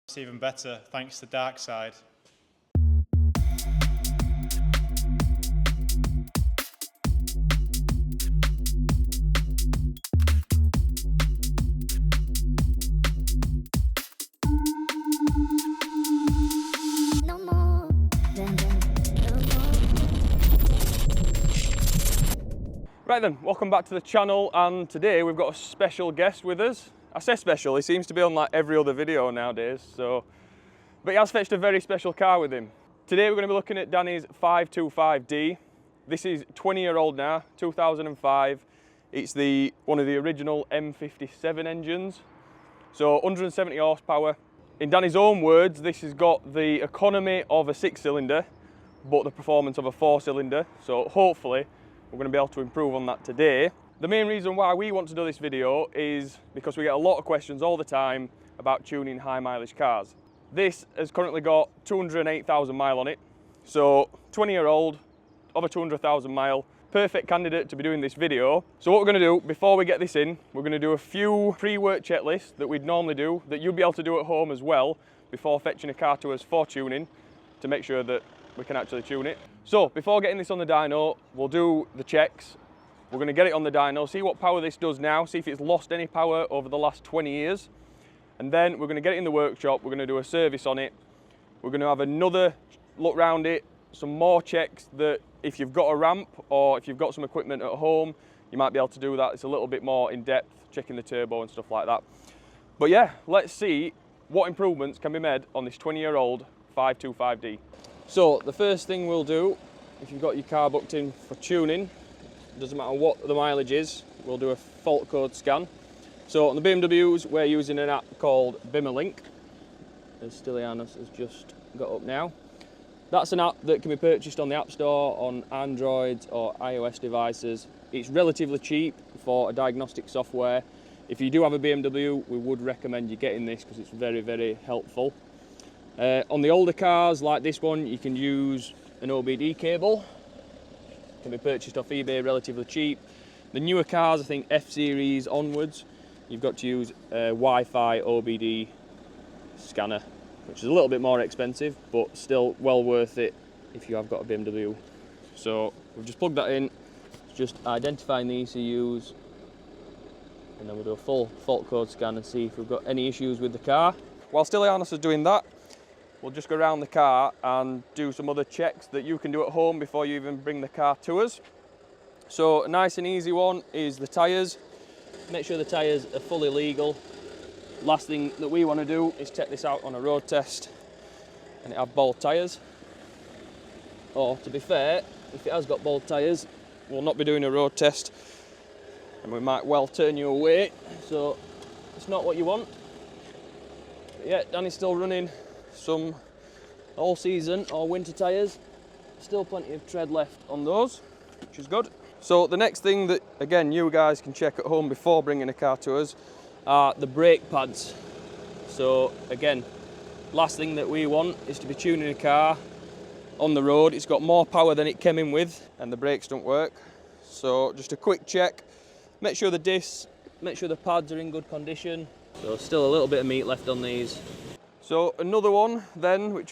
It's even better thanks to Darkside. Right then, welcome back to the channel, and today we've got a special guest with us. I say special, he seems to be on like every other video nowadays, but he has fetched a very special car with him. Today we're going to be looking at Danny's 525D. This is 20-year-old now, 2005. It's one of the original M57 engines, so 170 horsepower. In Danny's own words, this has got the economy of a 6-cylinder, but the performance of a 4-cylinder, so hopefully we're going to be able to improve on that today. The main reason why we want to do this video is because we get a lot of questions all the time about tuning high mileage cars. This has currently got 208,000 mile on it, so 20-year-old, over 200,000 mile, perfect candidate to be doing this video. So what we're going to do before we get this in, we're going to do a few pre-work checklists that we'd normally do, that you'll be able to do at home as well, before fetching a car to us for tuning, to make sure that we can actually tune it. So before getting this on the dyno, we'll do the checks. We're going to get it on the dyno, see what power this does now, see if it's lost any power over the last 20 years. And then we're going to get it in the workshop, we're going to do a service on it. We're going to have another look round it, some more checks that if you've got a ramp or if you've got some equipment at home, you might be able to do that. It's a little bit more in depth, checking the turbo and stuff like that. But yeah, let's see what improvements can be made on this 20-year-old 525D. So the first thing we'll do, if you've got your car booked in for tuning, doesn't matter what the mileage is, we'll do a fault code scan. So on the BMWs, we're using an app called BimmerLink, as Stylianos has just got up now. That's an app that can be purchased on the App Store on Android or iOS devices. It's relatively cheap for a diagnostic software. If you do have a BMW, we would recommend you getting this because it's very, very helpful. On the older cars like this one, you can use an OBD cable. It can be purchased off eBay relatively cheap. The newer cars, I think F-Series onwards, you've got to use a Wi-Fi OBD scanner, which is a little bit more expensive, but still well worth it if you have got a BMW. So we've just plugged that in, just identifying the ECUs, and then we'll do a full fault code scan and see if we've got any issues with the car. While Stylianos is doing that, we'll just go around the car and do some other checks that you can do at home before you even bring the car to us. So a nice and easy one is the tyres. Make sure the tyres are fully legal. Last thing that we want to do is check this out on a road test and it have bald tyres. Or to be fair, if it has got bald tyres, we'll not be doing a road test and we might well turn you away. So it's not what you want. But yeah, Danny's still running some all season or winter tyres. Still plenty of tread left on those, which is good. So the next thing that again you guys can check at home before bringing a car to us are the brake pads. So again, last thing that we want is to be tuning a car on the road. It's got more power than it came in with and the brakes don't work. So just a quick check, make sure the discs, make sure the pads are in good condition. So still a little bit of meat left on these. So another one then, which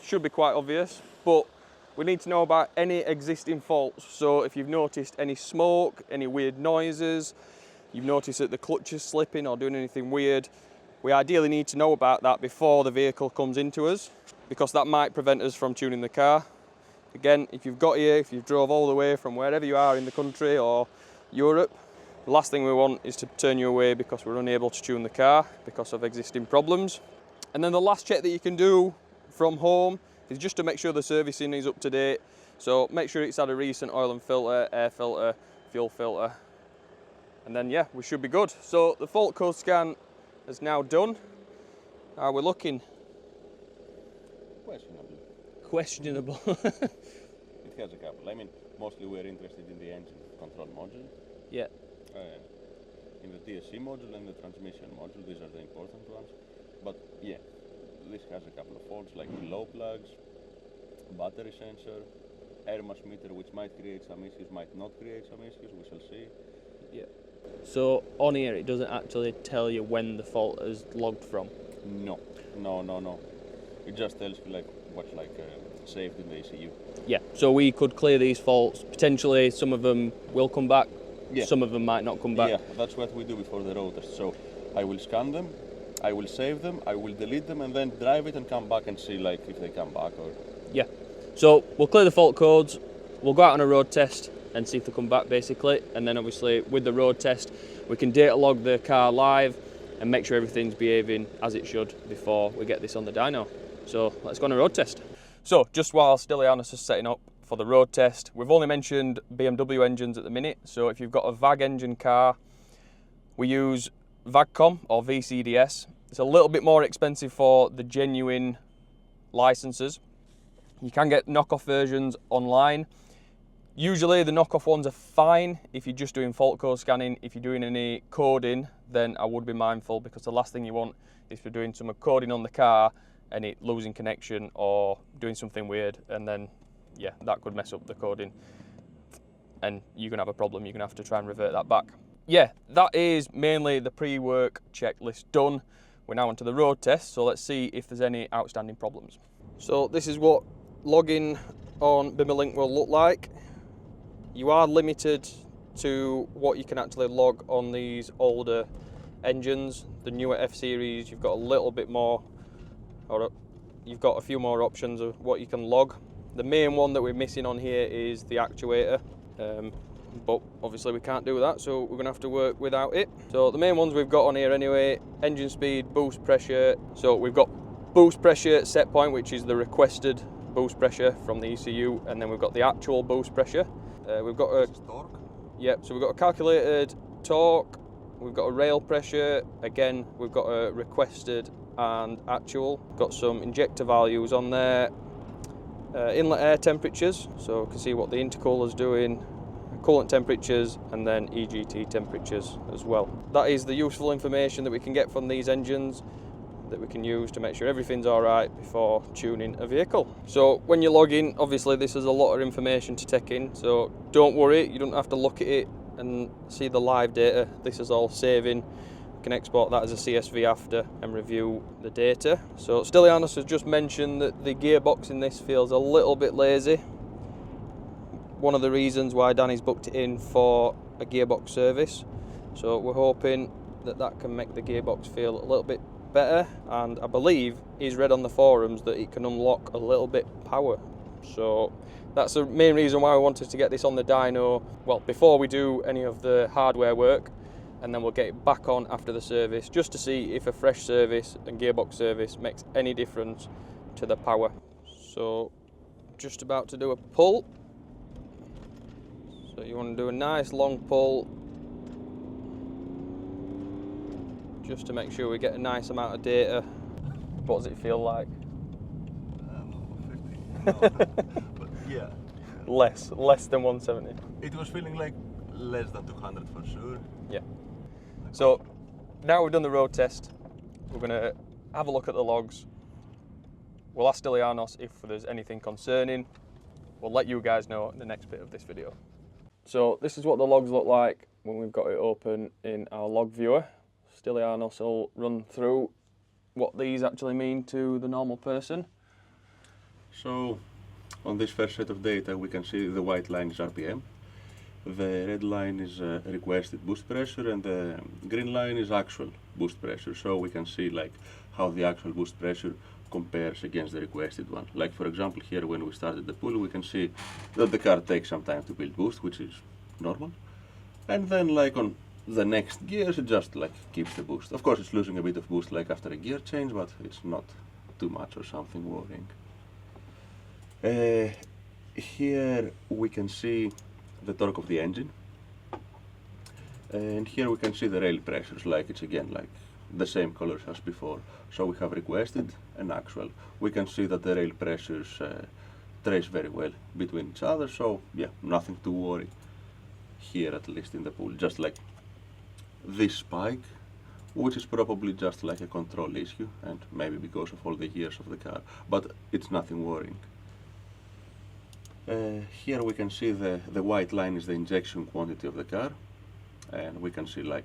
should be quite obvious, but we need to know about any existing faults. So if you've noticed any smoke, any weird noises, you've noticed that the clutch is slipping or doing anything weird, we ideally need to know about that before the vehicle comes into us, because that might prevent us from tuning the car. Again, if you've got here, if you've drove all the way from wherever you are in the country or Europe, the last thing we want is to turn you away because we're unable to tune the car because of existing problems. And then the last check that you can do from home is just to make sure the servicing is up to date. So make sure it's had a recent oil and filter, air filter, fuel filter. And then yeah, we should be good. So the fault code scan is now done. How are we looking? Questionable. It has a couple. I mean, mostly we're interested in the engine control module. Yeah. In the TSC module and the transmission module, these are the important ones. But yeah, this has a couple of faults like glow plugs, battery sensor, air mass meter, which might create some issues, might not create some issues, we shall see. Yeah. So on here it doesn't actually tell you when the fault is logged from? No. No. It just tells you like what's saved in the ECU. Yeah, so we could clear these faults. Potentially some of them will come back, Yeah. some of them might not come back. Yeah, that's what we do before the road test. So I will scan them, I will save them, I will delete them, and then drive it and come back and see like if they come back or. Yeah, so we'll clear the fault codes, we'll go out on a road test and see if they come back basically, and then obviously with the road test we can data log the car live and make sure everything's behaving as it should before we get this on the dyno. So let's go on a road test. So just while Stylianos is setting up for the road test, we've only mentioned BMW engines at the minute, so if you've got a VAG engine car, we use VAGCOM or VCDS. It's a little bit more expensive for the genuine licenses. You can get knockoff versions online. Usually the knockoff ones are fine if you're just doing fault code scanning. If you're doing any coding, then I would be mindful, because the last thing you want is for doing some coding on the car and it losing connection or doing something weird, and then yeah, that could mess up the coding and you're gonna have a problem. You're gonna have to try and revert that back. Yeah, that is mainly the pre-work checklist done. We're now onto the road test, so let's see if there's any outstanding problems. So this is what logging on BimmerLink will look like. You are limited to what you can actually log on these older engines. The newer F-Series, you've got a little bit more, or you've got a few more options of what you can log. The main one that we're missing on here is the actuator, but obviously we can't do that, so we're going to have to work without it. So the main ones we've got on here anyway: engine speed, boost pressure. So we've got boost pressure set point, which is the requested boost pressure from the ECU, and then we've got the actual boost pressure. We've got a torque. Yep, so we've got a calculated torque, we've got a rail pressure, again we've got a requested and actual. Got some injector values on there, inlet air temperatures, so you can see what the intercooler's doing, coolant temperatures, and then EGT temperatures as well. That is the useful information that we can get from these engines that we can use to make sure everything's all right before tuning a vehicle. So when you're logging, obviously this is a lot of information to take in, so don't worry, you don't have to look at it and see the live data. This is all saving. You can export that as a CSV after and review the data. So Stylianos has just mentioned that the gearbox in this feels a little bit lazy. One of the reasons why Danny's booked it in for a gearbox service. So we're hoping that that can make the gearbox feel a little bit better, and I believe he's read on the forums that it can unlock a little bit power. So that's the main reason why we wanted to get this on the dyno, well, before we do any of the hardware work, and then we'll get it back on after the service, just to see if a fresh service and gearbox service makes any difference to the power. So just about to do a pull. So you want to do a nice long pull, just to make sure we get a nice amount of data. What does it feel like? 50. No, but yeah. Less than 170. It was feeling like less than 200 for sure. Yeah. So now we've done the road test, we're going to have a look at the logs. We'll ask Stylianos if there's anything concerning. We'll let you guys know in the next bit of this video. So this is what the logs look like when we've got it open in our log viewer. Stylianos will run through what these actually mean to the normal person. So on this first set of data we can see the white line is RPM, the red line is requested boost pressure, and the green line is actual boost pressure. So we can see like how the actual boost pressure compares against the requested one. Like for example here, when we started the pull, we can see that the car takes some time to build boost, which is normal, and then like on the next gears it just like keeps the boost. Of course it's losing a bit of boost like after a gear change, but it's not too much or something worrying. Here we can see the torque of the engine, and here we can see the rail pressures, like it's again like the same colors as before. So we have requested and actual. We can see that the rail pressures trace very well between each other, so yeah, nothing to worry here, at least in the pool. Just like this spike, which is probably just like a control issue, and maybe because of all the years of the car, but it's nothing worrying. Here we can see the white line is the injection quantity of the car, and we can see like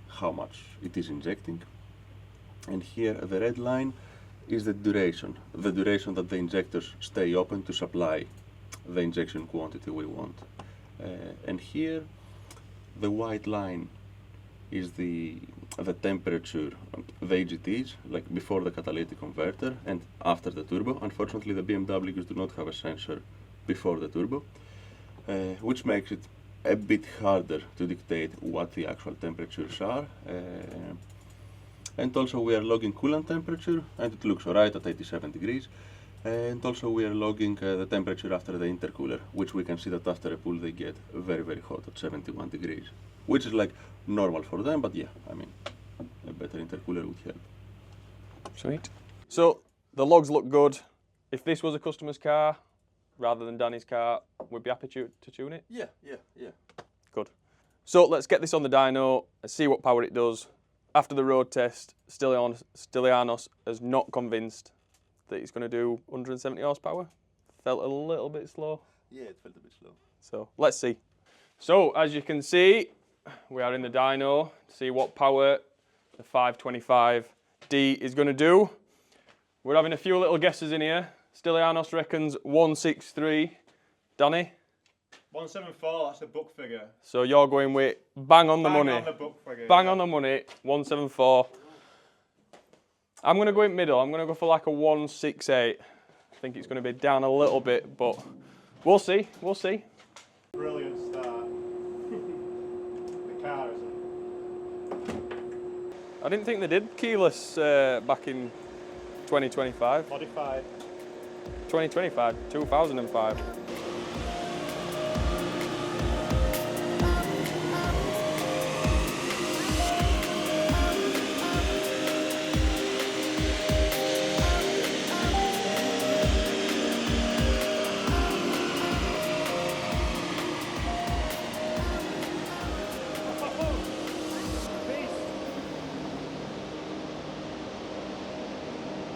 how much it is injecting. And here the red line is the duration that the injectors stay open to supply the injection quantity we want. And here the white line is the temperature, the AGTs, like before the catalytic converter and after the turbo. Unfortunately, the BMWs do not have a sensor before the turbo, which makes it a bit harder to dictate what the actual temperatures are. And also we are logging coolant temperature, and it looks alright at 87 degrees. And also we are logging the temperature after the intercooler, which we can see that after a pull they get very, very hot at 71 degrees, which is like normal for them, but yeah, I mean, a better intercooler would help. Sweet. So the logs look good. If this was a customer's car, rather than Danny's car, we'd be happy to tune it? Yeah. Good. So let's get this on the dyno and see what power it does. After the road test, Stylianos is not convinced that it's going to do 170 horsepower. Felt a little bit slow. Yeah, it felt a bit slow. So let's see. So as you can see, we are in the dyno to see what power the 525D is going to do. We're having a few little guesses in here. Stylianos reckons 163. Danny? 174, that's the book figure. So you're going with bang on the money. Bang on the book figure. Bang on the money, 174. I'm going to go in middle. I'm going to go for like a 168. I think it's going to be down a little bit, but we'll see. We'll see. Brilliant start. The car isn't. I didn't think they did keyless back in 2025. Modified. 2025, 2005.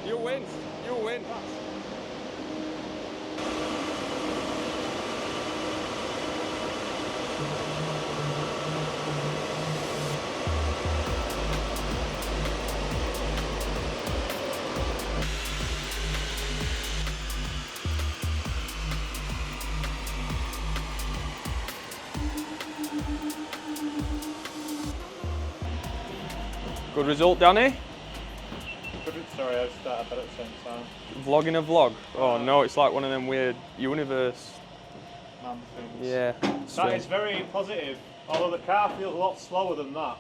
You win. You win. Good result, Danny. Sorry, I started that at the same time. Vlogging a vlog. Oh no, it's like one of them weird universe. Man things. Yeah. That strange. is very positive. Although the car feels a lot slower than that.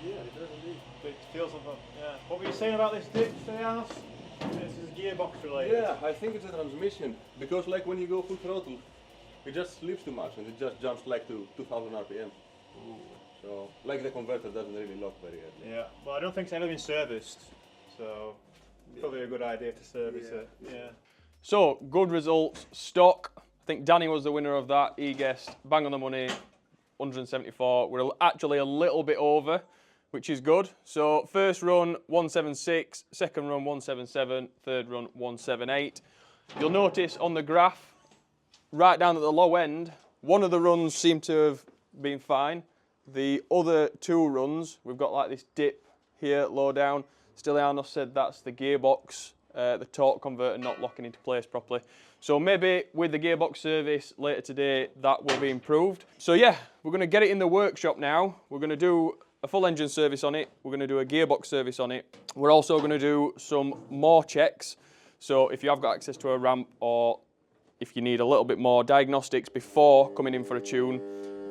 Yeah, it does indeed. It feels like yeah. What were you saying about this ditch, Stylianos? This is gearbox related. Yeah, I think it's a transmission, because like when you go full throttle, it just sleeps too much and it just jumps like to 2000 RPM. Ooh. So, like the converter doesn't really lock very early. Yeah, well I don't think it's ever been serviced, so probably a good idea to service it. Yeah. So, good results, stock. I think Danny was the winner of that. He guessed bang on the money, 174. We're actually a little bit over, which is good. So, first run 176, second run 177, third run 178. You'll notice on the graph, right down at the low end, one of the runs seemed to have been fine. The other two runs, we've got like this dip here, low down. Stylianos said that's the gearbox, the torque converter not locking into place properly. So maybe with the gearbox service later today, that will be improved. So yeah, we're going to get it in the workshop now. We're going to do a full engine service on it. We're going to do a gearbox service on it. We're also going to do some more checks. So if you have got access to a ramp, or if you need a little bit more diagnostics before coming in for a tune,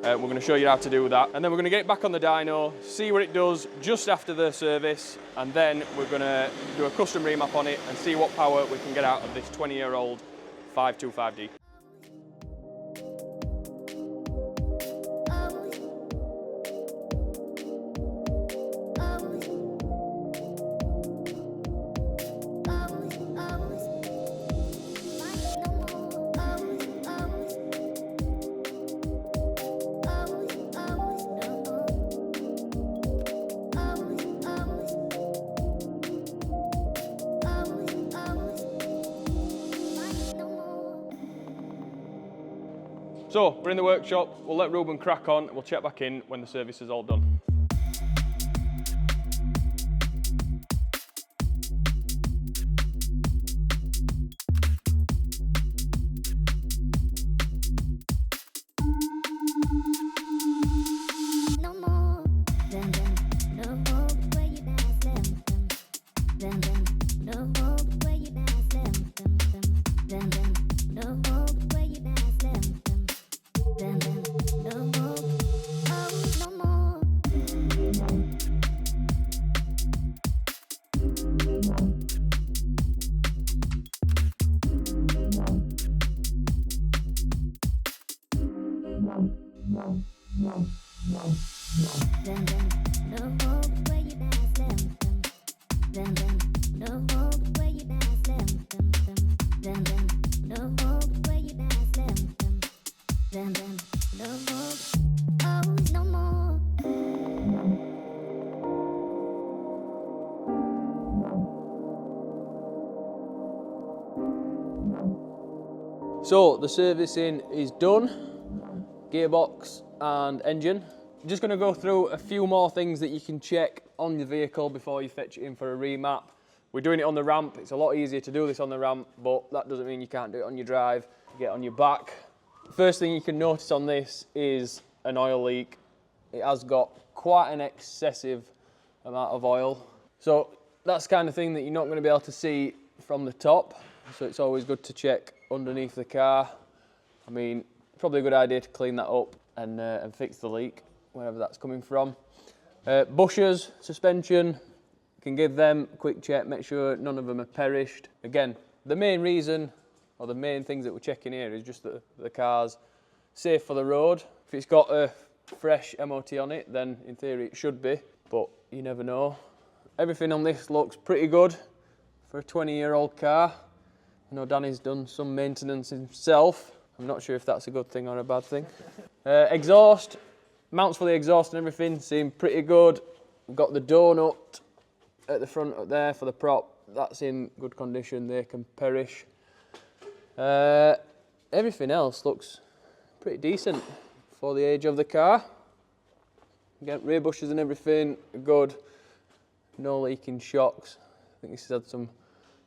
we're going to show you how to do that. And then we're going to get it back on the dyno, see what it does just after the service, and then we're going to do a custom remap on it and see what power we can get out of this 20-year-old 525D. So, we're in the workshop, we'll let Ruben crack on, we'll check back in when the service is all done. So the servicing is done, gearbox and engine. I'm just going to go through a few more things that you can check on your vehicle before you fetch it in for a remap. We're doing it on the ramp. It's a lot easier to do this on the ramp, but that doesn't mean you can't do it on your drive. Get on your back. First thing you can notice on this is an oil leak. It has got quite an excessive amount of oil. So that's the kind of thing that you're not going to be able to see from the top. So it's always good to check underneath the car. I mean, probably a good idea to clean that up and fix the leak, wherever that's coming from. Bushers, suspension, you can give them a quick check, make sure none of them are perished. Again, the main reason, or the main things that we're checking here is just that the car's safe for the road. If it's got a fresh MOT on it, then in theory it should be, but you never know. Everything on this looks pretty good for a 20-year-old car. I know Danny's done some maintenance himself. I'm not sure if that's a good thing or a bad thing. Exhaust, mounts for the exhaust and everything seem pretty good. We've got the donut at the front up there for the prop. That's in good condition, they can perish. Everything else looks pretty decent for the age of the car. Again, rear bushes and everything are good. No leaking shocks. I think this has had some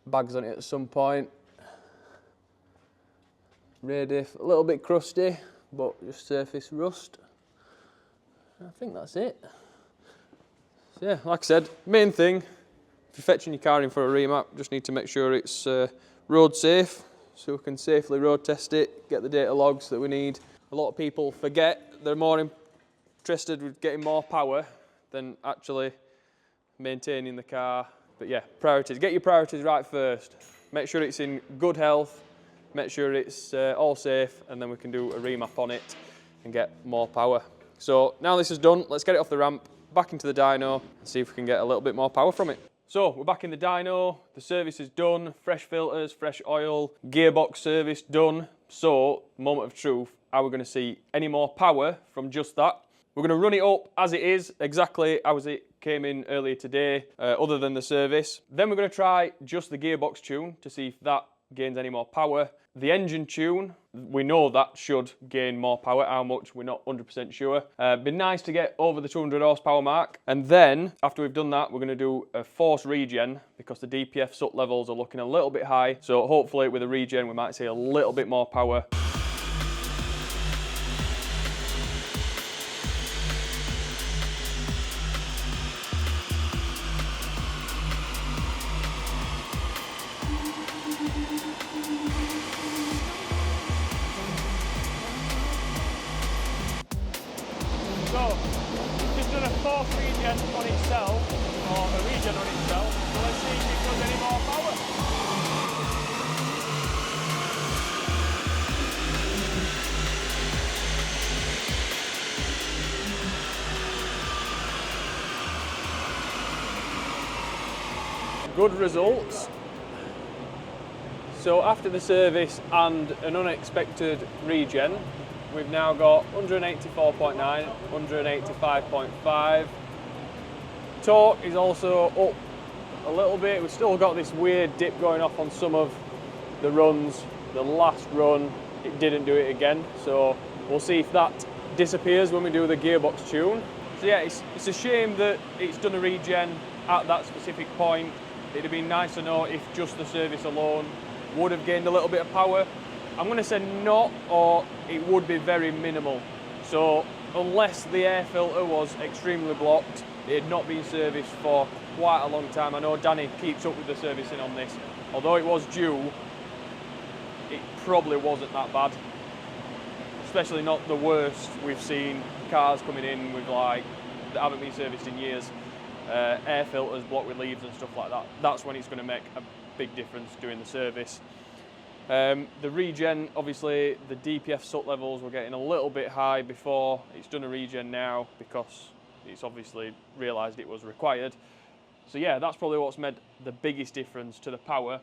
bags on it at some point. Rear diff, a little bit crusty, but just surface rust. I think that's it. So yeah, like I said, main thing, if you're fetching your car in for a remap, just need to make sure it's road safe, so we can safely road test it, get the data logs that we need. A lot of people forget they're more interested with getting more power than actually maintaining the car. But yeah, priorities, get your priorities right first. Make sure it's in good health, make sure it's all safe, and then we can do a remap on it and get more power. So now this is done, let's get it off the ramp, back into the dyno, and see if we can get a little bit more power from it. So we're back in the dyno, the service is done, fresh filters, fresh oil, gearbox service done. So, moment of truth, are we going to see any more power from just that? We're going to run it up as it is, exactly as it came in earlier today, other than the service. Then we're going to try just the gearbox tune to see if that gains any more power. The engine tune, we know that should gain more power. How much, we're not 100% sure. Be nice to get over the 200 horsepower mark. And then, after we've done that, we're going to do a force regen because the DPF SUT levels are looking a little bit high. So hopefully with a regen, we might see a little bit more power. So, just done a force regen on itself, or a regen on itself, so let's see if it does any more power. Good results. So after the service and an unexpected regen, we've now got 184.9, 185.5. Torque is also up a little bit. We've still got this weird dip going off on some of the runs. The last run, it didn't do it again. So we'll see if that disappears when we do the gearbox tune. So yeah, it's a shame that it's done a regen at that specific point. It'd have been nice to know if just the service alone would have gained a little bit of power. I'm going to say not, or it would be very minimal. So unless the air filter was extremely blocked, It had not been serviced for quite a long time. I know Danny keeps up with the servicing on this. Although it was due, it probably wasn't that bad. Especially not the worst we've seen cars coming in with like that haven't been serviced in years. Air filters blocked with leaves and stuff like that. That's when it's going to make a big difference doing the service. The regen, obviously the DPF soot levels were getting a little bit high before. It's done a regen now because it's obviously realised it was required. So yeah, that's probably what's made the biggest difference to the power.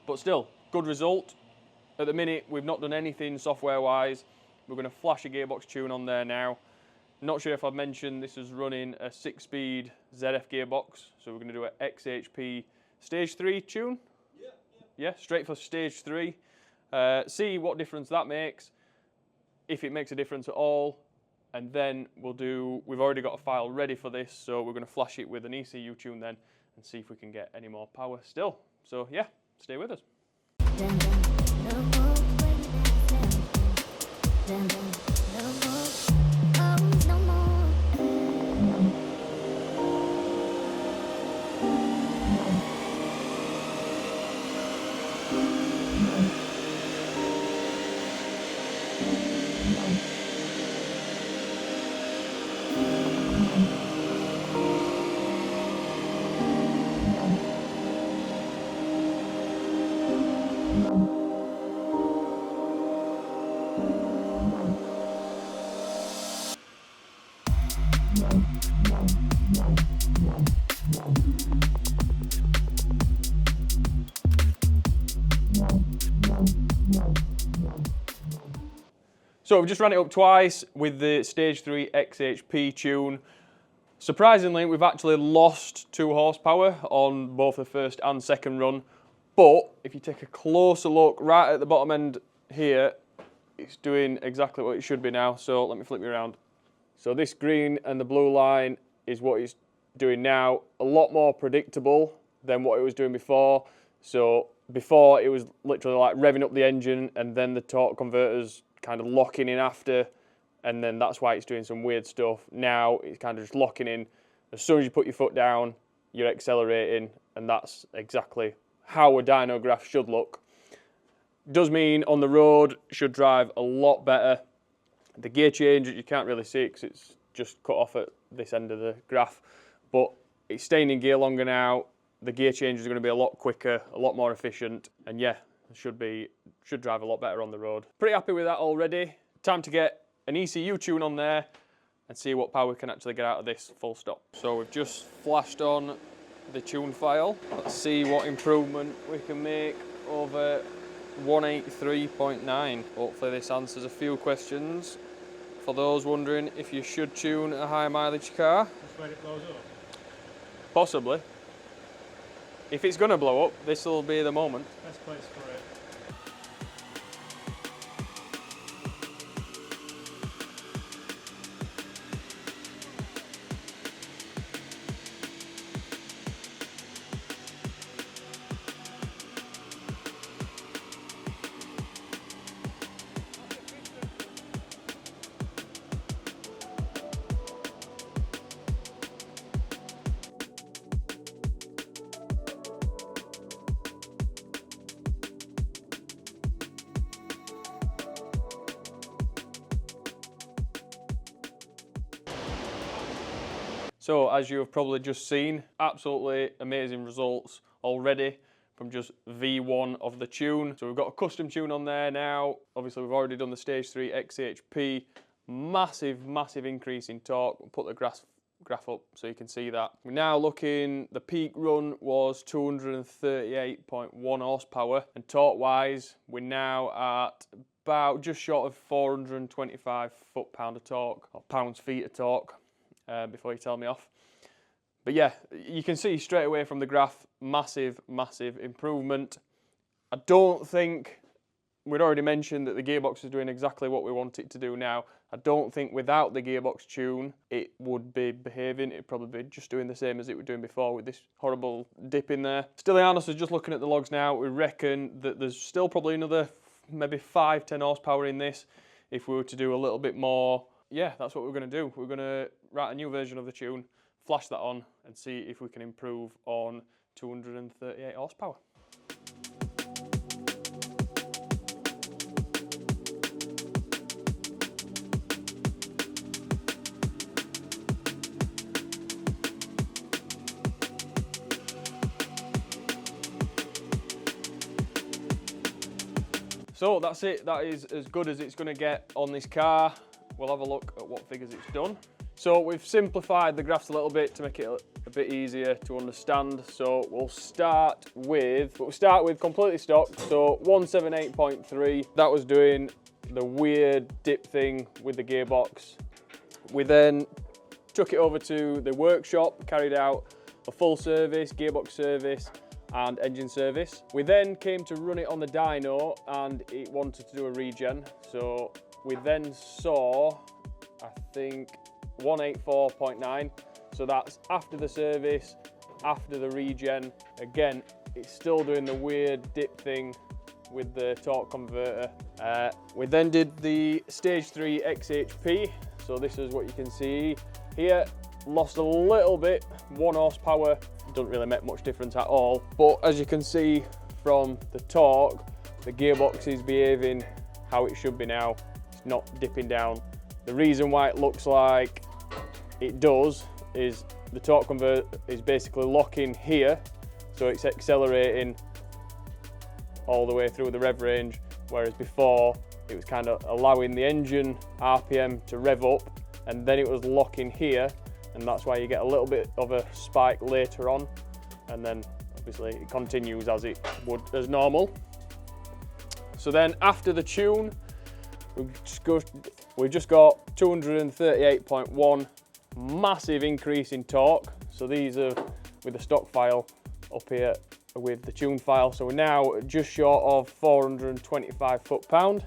But still, good result. At the minute, we've not done anything software-wise. We're going to flash a gearbox tune on there now. Not sure if I've mentioned this is running a 6-speed ZF gearbox. So we're going to do an XHP Stage 3 tune. Yeah, straight for Stage 3. See what difference that makes, if it makes a difference at all. And then we've already got a file ready for this, so we're going to flash it with an ECU tune then and see if we can get any more power still. So yeah, stay with us. So we've just ran it up twice with the Stage 3 XHP tune. Surprisingly, we've actually lost 2 horsepower on both the first and second run. But if you take a closer look right at the bottom end here, it's doing exactly what it should be now. So let me flip you around. So this green and the blue line is what it's doing now. A lot more predictable than what it was doing before. So before it was literally like revving up the engine and then the torque converters kind of locking in after, and then that's why it's doing some weird stuff. Now it's kind of just locking in. As soon as you put your foot down, you're accelerating, and that's exactly how a dyno graph should look. Does mean on the road should drive a lot better. The gear change, you can't really see it because it's just cut off at this end of the graph, but it's staying in gear longer now. The gear changes are going to be a lot quicker, a lot more efficient, and yeah, should drive a lot better on the road. Pretty happy with that already. Time to get an ECU tune on there and see what power we can actually get out of this full stop. So we've just flashed on the tune file. Let's see what improvement we can make over 183.9. Hopefully this answers a few questions for those wondering if you should tune a high mileage car. Just when it blows up? Possibly. If it's going to blow up, this will be the moment. Best place for it. So as you have probably just seen, absolutely amazing results already from just V1 of the tune. So we've got a custom tune on there now. Obviously we've already done the Stage 3 XHP. Massive, massive increase in torque. We'll put the graph up so you can see that. We're now looking, the peak run was 238.1 horsepower. And torque wise, we're now at about just short of 425 foot-pound of torque, or pounds-feet of torque. Before you tell me off. But yeah, you can see straight away from the graph, massive, massive improvement. I don't think, we'd already mentioned that the gearbox is doing exactly what we want it to do now. I don't think without the gearbox tune, it would be behaving. It'd probably be just doing the same as it was doing before with this horrible dip in there. Stylianos is just looking at the logs now. We reckon that there's still probably another maybe 5-10 horsepower in this if we were to do a little bit more. Yeah, that's what we're going to do. We're going to write a new version of the tune, flash that on and see if we can improve on 238 horsepower. So that's it, that is as good as it's going to get on this car. We'll have a look at what figures it's done. So we've simplified the graphs a little bit to make it a bit easier to understand. So we'll start with completely stock. So 178.3, that was doing the weird dip thing with the gearbox. We then took it over to the workshop, carried out a full service, gearbox service, and engine service. We then came to run it on the dyno and it wanted to do a regen. So we then saw, I think, 184.9. So that's after the service, after the regen. Again, it's still doing the weird dip thing with the torque converter. We then did the stage 3 XHP. So this is what you can see here. Lost a little bit, 1 horsepower. Doesn't really make much difference at all, but as you can see from the torque, the gearbox is behaving how it should be now. It's not dipping down. The reason why it looks like it does is the torque converter is basically locking here, so it's accelerating all the way through the rev range, whereas before it was kind of allowing the engine RPM to rev up and then it was locking here, and that's why you get a little bit of a spike later on, and then obviously it continues as it would as normal. So then after the tune, we've just got 238.1, massive increase in torque. So these are with the stock file up here with the tune file. So we're now just short of 425 foot-pound.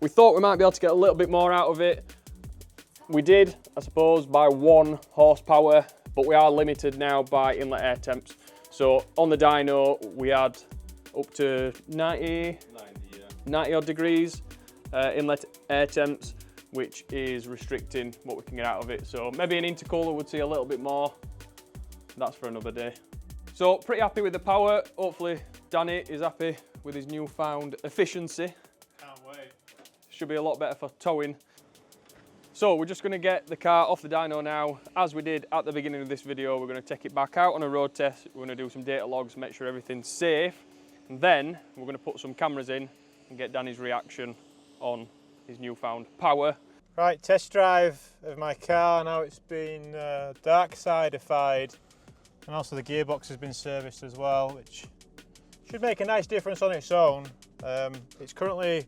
We thought we might be able to get a little bit more out of it. We did, I suppose, by 1 horsepower, but we are limited now by inlet air temps. So on the dyno, we had up to 90 odd degrees inlet air temps, which is restricting what we can get out of it. So maybe an intercooler would see a little bit more. That's for another day. So pretty happy with the power. Hopefully Danny is happy with his newfound efficiency. Can't wait. Should be a lot better for towing. So we're just going to get the car off the dyno now. As we did at the beginning of this video, we're going to take it back out on a road test. We're going to do some data logs, make sure everything's safe. And then we're going to put some cameras in and get Danny's reaction on his newfound power. Right, test drive of my car. Now it's been Darkside-ified, and also the gearbox has been serviced as well, which should make a nice difference on its own. It's currently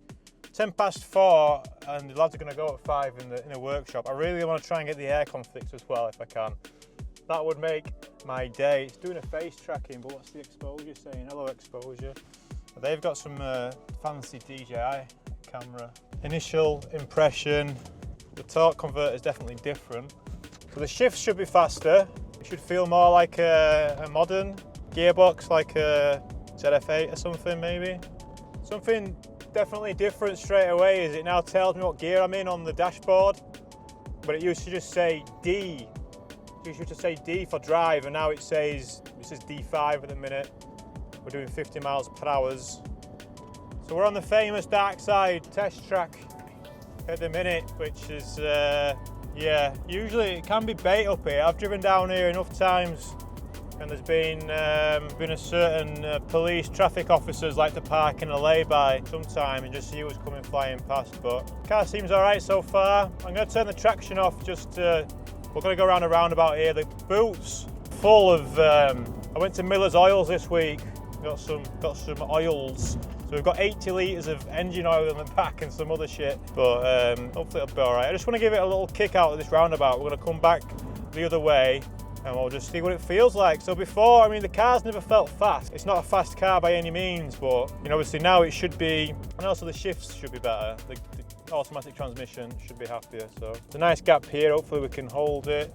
4:10 and the lads are going to go at 5 in the workshop. I really want to try and get the aircon fixed as well if I can. That would make my day. It's doing a face tracking, but what's the exposure saying? Hello exposure. They've got some fancy DJI camera. Initial impression, the torque converter is definitely different. So the shifts should be faster. It should feel more like a modern gearbox, like a ZF8 or something maybe. Something definitely different straight away is it now tells me what gear I'm in on the dashboard, but it used to just say D. It used to say D for drive, and now it says D5 at the minute. We're doing 50 miles per hour. So we're on the famous Darkside test track at the minute, which is yeah, usually it can be bait up here. I've driven down here enough times and there's been a certain police traffic officers like to park in a lay-by sometime and just see who's coming flying past, but the car seems all right so far. I'm going to turn the traction off we're going to go around a roundabout here. The boot's full of, I went to Miller's Oils this week, got some oils. So we've got 80 litres of engine oil in the back and some other shit, but hopefully it'll be all right. I just want to give it a little kick out of this roundabout. We're going to come back the other way and we'll just see what it feels like. So before, I mean, the car's never felt fast. It's not a fast car by any means, but you know, obviously now it should be, and also the shifts should be better. The automatic transmission should be happier. So it's a nice gap here. Hopefully we can hold it.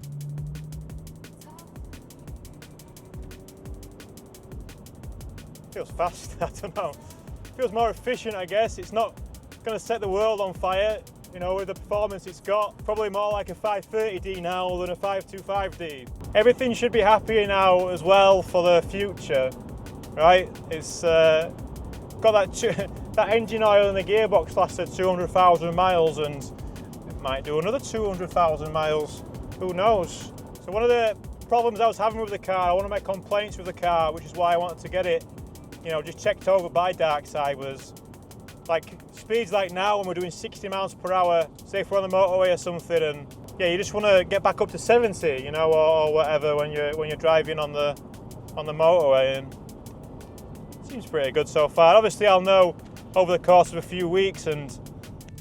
Feels fast, I don't know. Feels more efficient, I guess. It's not going to set the world on fire, you know, with the performance it's got. Probably more like a 530D now than a 525D. everything should be happier now as well for the future, right? It's got that engine oil in the gearbox lasted 200,000 miles, and it might do another 200,000 miles. Who knows? So one of the problems I was having with the car, I want to make complaints with the car, which is why I wanted to get it, you know, just checked over by Darkside, was like speeds like now when we're doing 60 miles per hour, say if we're on the motorway or something, and yeah, you just want to get back up to 70, you know, or whatever when you're driving on the motorway, and it seems pretty good so far. Obviously, I'll know over the course of a few weeks, and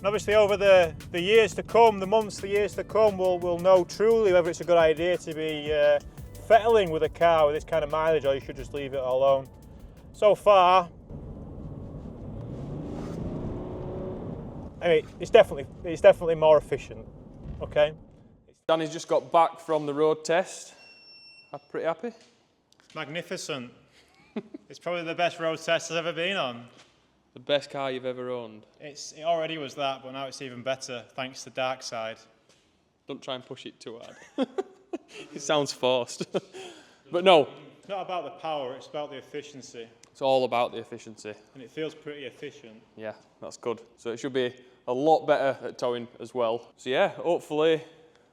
obviously over the years to come, the months, the years to come, we'll know truly whether it's a good idea to be fettling with a car with this kind of mileage, or you should just leave it alone. So far, I mean, it's definitely more efficient. Okay. Danny's just got back from the road test. I'm pretty happy. Magnificent. It's probably the best road test I've ever been on. The best car you've ever owned. It already was that, but now it's even better thanks to Darkside. Don't try and push it too hard. It sounds forced. But no. It's not about the power, it's about the efficiency. It's all about the efficiency. And it feels pretty efficient. Yeah, that's good. So it should be a lot better at towing as well. So yeah, hopefully,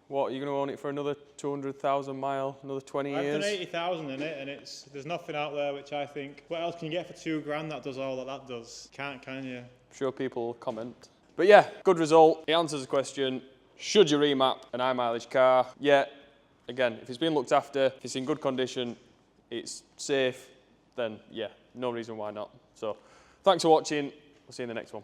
what, you're going to own it for another 200,000 mile, another 20 years? I've done 80,000 in it, and there's nothing out there which I think, what else can you get for $2,000 that does all that does? Can't, can you? I'm sure people will comment. But yeah, good result. It answers the question, should you remap an high mileage car? Yeah, again, if it's been looked after, if it's in good condition, it's safe, then yeah, no reason why not. So thanks for watching. We'll see you in the next one.